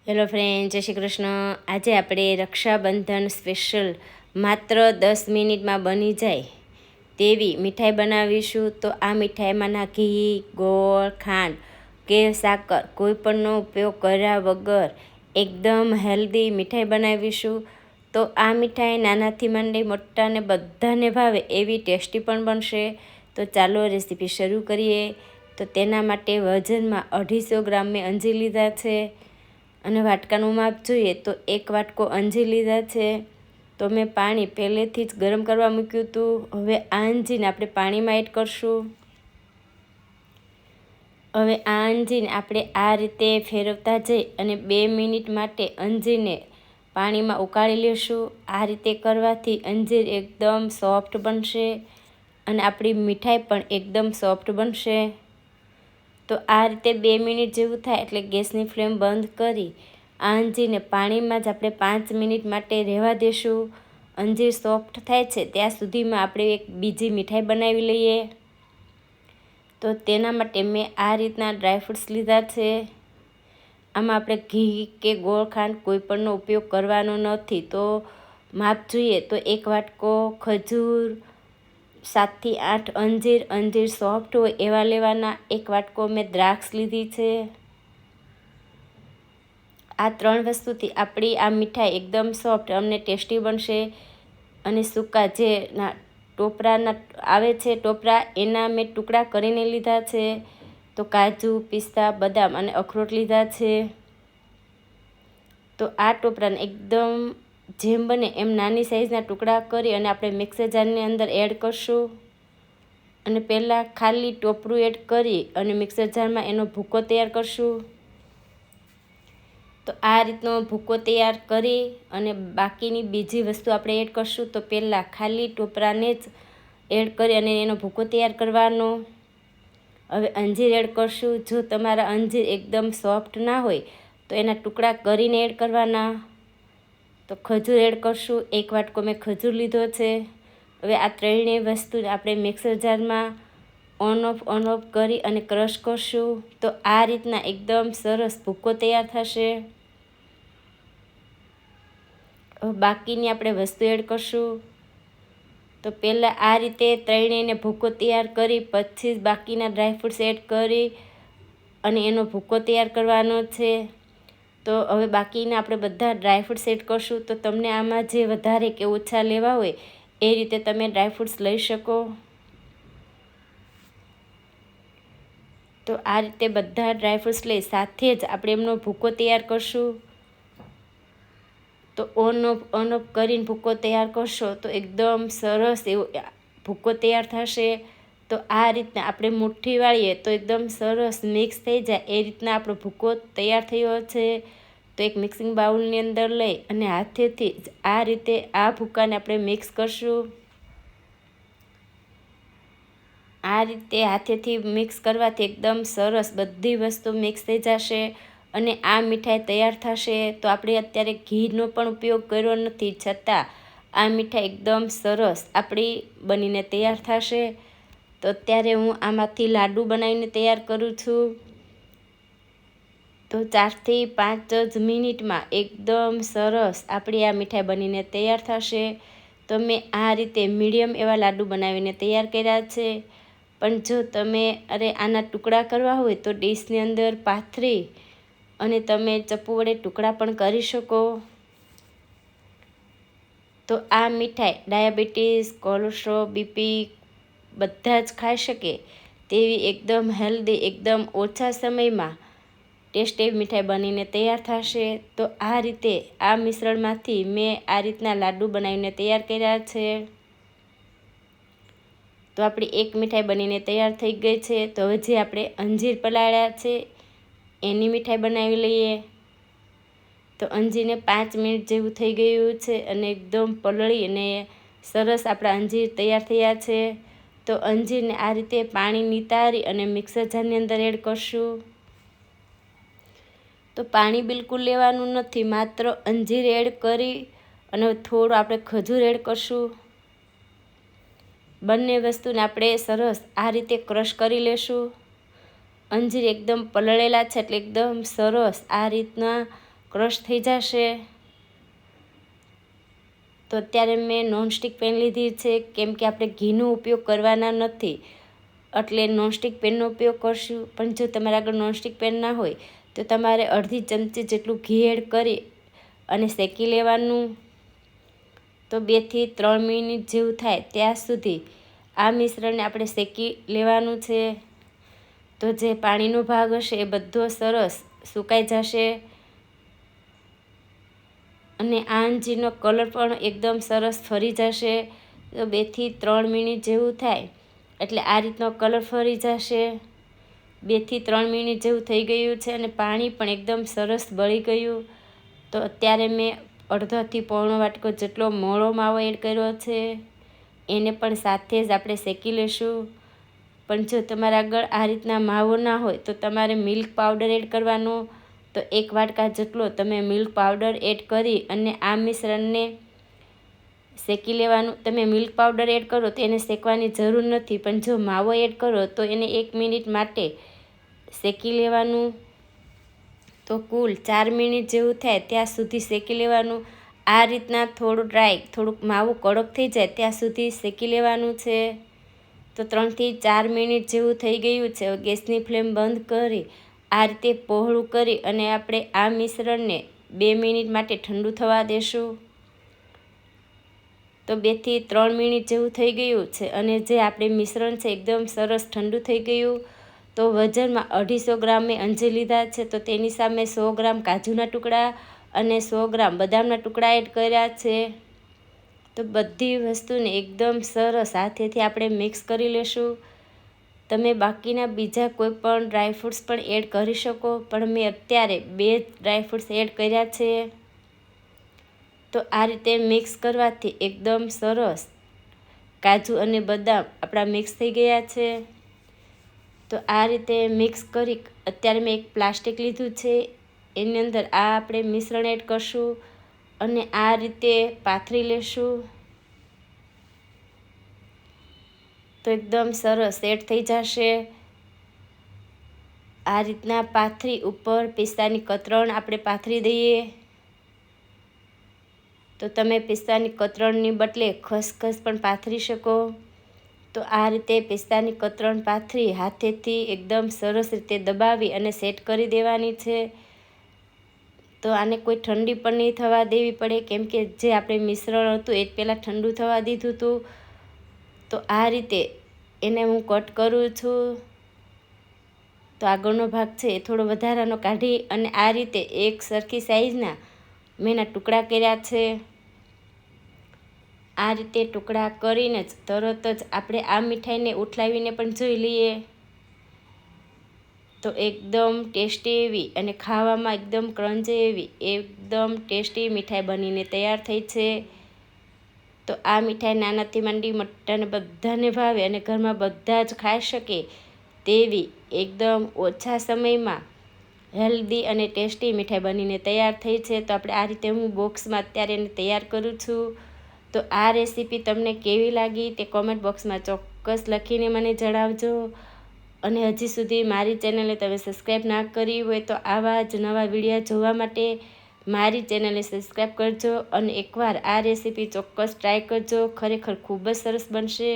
Hello friend, જય શ્રી કૃષ્ણ. આજે આપણે રક્ષાબંધન સ્પેશિયલ માત્ર 10 મિનિટમાં બની જાય તેવી મીઠાઈ બનાવીશું. તો આ મીઠાઈમાં ના ઘી, ગોળ, ખાંડ કે સાકર કોઈ પણનો ઉપયોગ કર્યા વગર એકદમ હેલ્ધી મીઠાઈ બનાવીશું. તો આ મીઠાઈ નાનાથી માંડી મોટાને બધાને ભાવે એવી ટેસ્ટી પણ બનશે. તો ચાલો રેસીપી શરૂ કરીએ. તો તેના માટે વજનમાં 250 ગ્રામ મેં અંજીર લીધા છે અને વાટકાનું માપ જોઈએ તો 1 વાટકો અંજીર લીધા છે. તો મેં પાણી પહેલેથી જ ગરમ કરવા મૂક્યું હતું. હવે આ અંજીરને આપણે પાણીમાં એડ કરશું. હવે આ અંજીરને આપણે આ રીતે ફેરવતા જઈ અને 2 મિનિટ માટે અંજીરને પાણીમાં ઉકાળી લેશું. આ રીતે કરવાથી અંજીર એકદમ સોફ્ટ બનશે અને આપણી મીઠાઈ પણ એકદમ સોફ્ટ બનશે. તો આ રીતે 2 મિનિટ જેવું થાય એટલે ગેસની ફ્લેમ બંધ કરી આ અંજીરને પાણીમાં જ આપણે 5 મિનિટ માટે રહેવા દેશું. અંજીર સોફ્ટ થાય છે ત્યાં સુધીમાં આપણે એક બીજી મીઠાઈ બનાવી લઈએ. તો તેના માટે મેં આ રીતના ડ્રાયફ્રૂટ્સ લીધા છે. આમાં આપણે ઘી કે ગોળ, ખાંડ કોઈ પણનો ઉપયોગ કરવાનો નથી. તો માપ જોઈએ તો 1 વાટકો ખજૂર, 7 થી 8 અંજીર સોફ્ટ હોય એવા લેવાના. 1 વાટકો મેં દ્રાક્ષ લીધી છે. આ 3 વસ્તુથી આપણી આ મીઠાઈ એકદમ સોફ્ટ અને ટેસ્ટી બનશે. અને સૂકા જે ટોપરાના આવે છે ટોપરા એના મેં ટુકડા કરીને લીધા છે. તો કાજુ, પિસ્તા, બદામ અને અખરોટ લીધા છે. તો આ ટોપરાને એકદમ જેમ બને એમ નાની સાઈઝના ટુકડા કરી અને આપણે મિક્સર જારની અંદર એડ કરશું. અને પહેલાં ખાલી ટોપરું એડ કરી અને મિક્સર જારમાં એનો ભૂકો તૈયાર કરશું. તો આ રીતનો ભૂકો તૈયાર કરી અને બાકીની બીજી વસ્તુ આપણે એડ કરશું. તો પહેલાં ખાલી ટોપરાને જ એડ કરી અને એનો ભૂકો તૈયાર કરવાનો. હવે અંજીર એડ કરશું. જો તમારા અંજીર એકદમ સોફ્ટ ના હોય તો એના ટુકડા કરીને એડ કરવાના. તો ખજૂર એડ કરશું. 1 વાટકો મેં ખજૂર લીધો છે. હવે આ ત્રણેય વસ્તુને આપણે મિક્સર જારમાં ઓન ઓફ કરી અને ક્રશ કરશું. તો આ રીતના એકદમ સરસ ભૂકો તૈયાર થશે. બાકીની આપણે વસ્તુ એડ કરશું. તો પહેલાં આ રીતે ત્રણેયને ભૂકો તૈયાર કરી પછી જ બાકીના ડ્રાયફ્રૂટ્સ એડ કરી અને એનો ભૂકો તૈયાર કરવાનો છે. તો હવે બાકીના આપણે બધા ડ્રાયફ્રૂટ્સ એડ કરશું. તો તમને આમાં જે વધારે કે ઓછા લેવા હોય એ રીતે તમે ડ્રાયફ્રૂટ્સ લઈ શકો. તો આ રીતે બધા ડ્રાયફ્રૂટ્સ લઈ સાથે જ આપણે એમનો ભૂકો તૈયાર કરશું. તો ઓન ઓફ કરીને ભૂકો તૈયાર કરશો તો એકદમ સરસ એવો ભૂકો તૈયાર થશે. તો આ રીતના આપણે મુઠ્ઠી વાળીએ તો એકદમ સરસ મિક્સ થઈ જાય એ રીતના આપણો ભૂકો તૈયાર થયો છે. તો એક મિક્સિંગ બાઉલની અંદર લઈ અને હાથેથી જ આ રીતે આ ભૂકાને આપણે મિક્સ કરશું. આ રીતે હાથેથી મિક્સ કરવાથી એકદમ સરસ બધી વસ્તુ મિક્સ થઈ જશે અને આ મીઠાઈ તૈયાર થશે. તો આપણે અત્યારે ઘીનો પણ ઉપયોગ કર્યો નથી છતાં આ મીઠાઈ એકદમ સરસ આપણી બનીને તૈયાર થશે. તો અત્યારે હું આમાંથી લાડુ બનાવીને તૈયાર કરું છું. તો 4 થી 5 જ મિનિટમાં એકદમ સરસ આપણી આ મીઠાઈ બનીને તૈયાર થશે. તો મેં આ રીતે મીડિયમ એવા લાડુ બનાવીને તૈયાર કર્યા છે. પણ જો તમે આના ટુકડા કરવા હોય તો ડીશની અંદર પાથરી અને તમે ચપ્પુ વડે ટુકડા પણ કરી શકો. તો આ મીઠાઈ ડાયાબિટીસ, કોલેસ્ટ્રોલ, બીપી બધા જ ખાઈ શકે તેવી એકદમ હેલ્ધી, એકદમ ઓછા સમયમાં ટેસ્ટી મીઠાઈ બનીને તૈયાર થશે. તો આ રીતે આ મિશ્રણમાંથી મેં આ રીતના લાડુ બનાવીને તૈયાર કર્યા છે. તો આપણી એક મીઠાઈ બનીને તૈયાર થઈ ગઈ છે. તો હવે જે આપણે અંજીર પલાળ્યા છે એની મીઠાઈ બનાવી લઈએ. તો અંજીરને 5 મિનિટ જેવું થઈ ગયું છે અને એકદમ પલળી અને સરસ આપણા અંજીર તૈયાર થયા છે. તો અંજીરને આ રીતે પાણી નિતારી અને મિક્સર જારની અંદર એડ કરશું. તો પાણી બિલકુલ લેવાનું નથી, માત્ર અંજીર એડ કરી અને થોડું આપણે ખજૂર એડ કરશું. બંને વસ્તુને આપણે સરસ આ રીતે ક્રશ કરી લેશું. અંજીર એકદમ પલળેલા છે એટલે એકદમ સરસ આ રીતના ક્રશ થઈ જશે. તો અત્યારે મેં નોનસ્ટિક પેન લીધી છે, કેમ કે આપણે ઘીનો ઉપયોગ કરવાના નથી, એટલે નોનસ્ટિક પેનનો ઉપયોગ કરશું. પણ જો તમારા આગળ નોનસ્ટિક પેન ના હોય તો તમારે અડધી ચમચી જેટલું ઘી એડ કરી અને શેકી લેવાનું. તો 2 થી 3 મિનિટ જેવું થાય ત્યાં સુધી આ મિશ્રણને આપણે શેકી લેવાનું છે. તો જે પાણીનો ભાગ હશે એ બધો સરસ સુકાઈ જશે અને આ અંજીરનો કલર પણ એકદમ સરસ ફરી જશે. તો 2 થી 3 મિનિટ જેવું થાય એટલે આ રીતનો કલર ફરી જશે. 2 થી 3 મિનિટ જેવું થઈ ગયું છે અને પાણી પણ એકદમ સરસ બળી ગયું. તો અત્યારે મેં અડધાથી પોણો વાટકો જેટલો મોળો માવો એડ કર્યો છે, એને પણ સાથે જ આપણે શેકી લેશું. પણ જો તમારા આગળ આ રીતના માવો ના હોય તો તમારે મિલ્ક પાવડર એડ કરવાનો. તો 1 વાટકા જેટલો તમે મિલ્ક પાવડર એડ કરી અને આ મિશ્રણને શેકી લેવાનું. તમે મિલ્ક પાવડર એડ કરો તો એને શેકવાની જરૂર નથી, પણ જો માવો એડ કરો તો એને 1 મિનિટ માટે શેકી લેવાનું. તો કુલ 4 મિનિટ જેવું થાય ત્યાં સુધી શેકી લેવાનું. આ રીતના થોડું ડ્રાય, થોડુંક માવું કડક થઈ જાય ત્યાં સુધી શેકી લેવાનું છે. તો 3 થી 4 મિનિટ જેવું થઈ ગયું છે. ગેસની ફ્લેમ બંધ કરી આ રીતે પહોળું કરી અને આપણે આ મિશ્રણને 2 મિનિટ માટે ઠંડુ થવા દેશું. તો 2 થી 3 મિનિટ જેવું થઈ ગયું છે અને જે આપણે મિશ્રણ છે એકદમ સરસ ઠંડુ થઈ ગયું. તો વજનમાં 250 ગ્રામ મેં અંજીર લીધા છે, તો તેની સામે 100 ગ્રામ કાજુના ટુકડા અને 100 ગ્રામ બદામના ટુકડા એડ કર્યા છે. તો બધી વસ્તુને એકદમ સરસ હાથેથી આપણે મિક્સ કરી લેશું. તમે બાકીના બીજા કોઈ પણ ડ્રાયફ્રૂટ્સ પણ એડ કરી શકો, પણ મેં અત્યારે 2 ડ્રાયફ્રૂટ્સ એડ કર્યા છે. તો આ રીતે મિક્સ કરવાથી એકદમ સરસ કાજુ અને બદામ આપણા મિક્સ થઈ ગયા છે. તો આ રીતે મિક્સ કરી અત્યારે મેં એક પ્લાસ્ટિક લીધું છે, એની અંદર આ આપણે મિશ્રણ એડ કરશું અને આ રીતે પાથરી લેશું. તો એકદમ સરસ સેટ થઈ જશે. આ રીતના પાથરી ઉપર પિસ્તાની કતરણ આપણે પાથરી દઈએ. તો તમે પિસ્તાની કતરણની બદલે ખસખસ પણ પાથરી શકો. તો આ રીતે પિસ્તાની કતરણ પાથરી હાથેથી એકદમ સરસ રીતે દબાવી અને સેટ કરી દેવાની છે. તો આને કોઈ ઠંડી પણ નહીં થવા દેવી પડે, કેમ કે જે આપણે મિશ્રણ હતું એ પહેલાં ઠંડુ થવા દીધું હતું. તો આ રીતે એને હું કટ કરું છું. તો આગળનો ભાગ છે એ થોડો વધારાનો કાઢી અને આ રીતે એક સરખી સાઈઝના મેં એના ટુકડા કર્યા છે. આ રીતે ટુકડા કરીને જ તરત જ આપણે આ મીઠાઈને ઉઠલાવીને પણ જોઈ લઈએ. તો એકદમ ટેસ્ટી એવી અને ખાવામાં એકદમ ક્રન્ચી એવી એકદમ ટેસ્ટી મીઠાઈ બનીને તૈયાર થઈ છે. તો આ મીઠાઈ નાનાથી માંડી મોટાને બધાને ભાવે અને ઘરમાં બધા જ ખાઈ શકે તેવી એકદમ ઓછા સમયમાં હેલ્ધી અને ટેસ્ટી મીઠાઈ બનીને તૈયાર થઈ છે. તો આપણે આ રીતે હું બોક્સમાં અત્યારે એને તૈયાર કરું છું. તો આ રેસીપી તમને કેવી લાગી તે કોમેન્ટ બોક્સમાં ચોક્કસ લખીને મને જણાવજો. અને હજી સુધી મારી ચેનલને તમે સબસ્ક્રાઈબ ના કરી હોય તો આવા જ નવા વિડીયો જોવા માટે મારી ચેનલને સબસ્ક્રાઈબ કરજો અને એકવાર આ રેસીપી ચોક્કસ ટ્રાય કરજો. ખરેખર ખૂબ જ સરસ બનશે.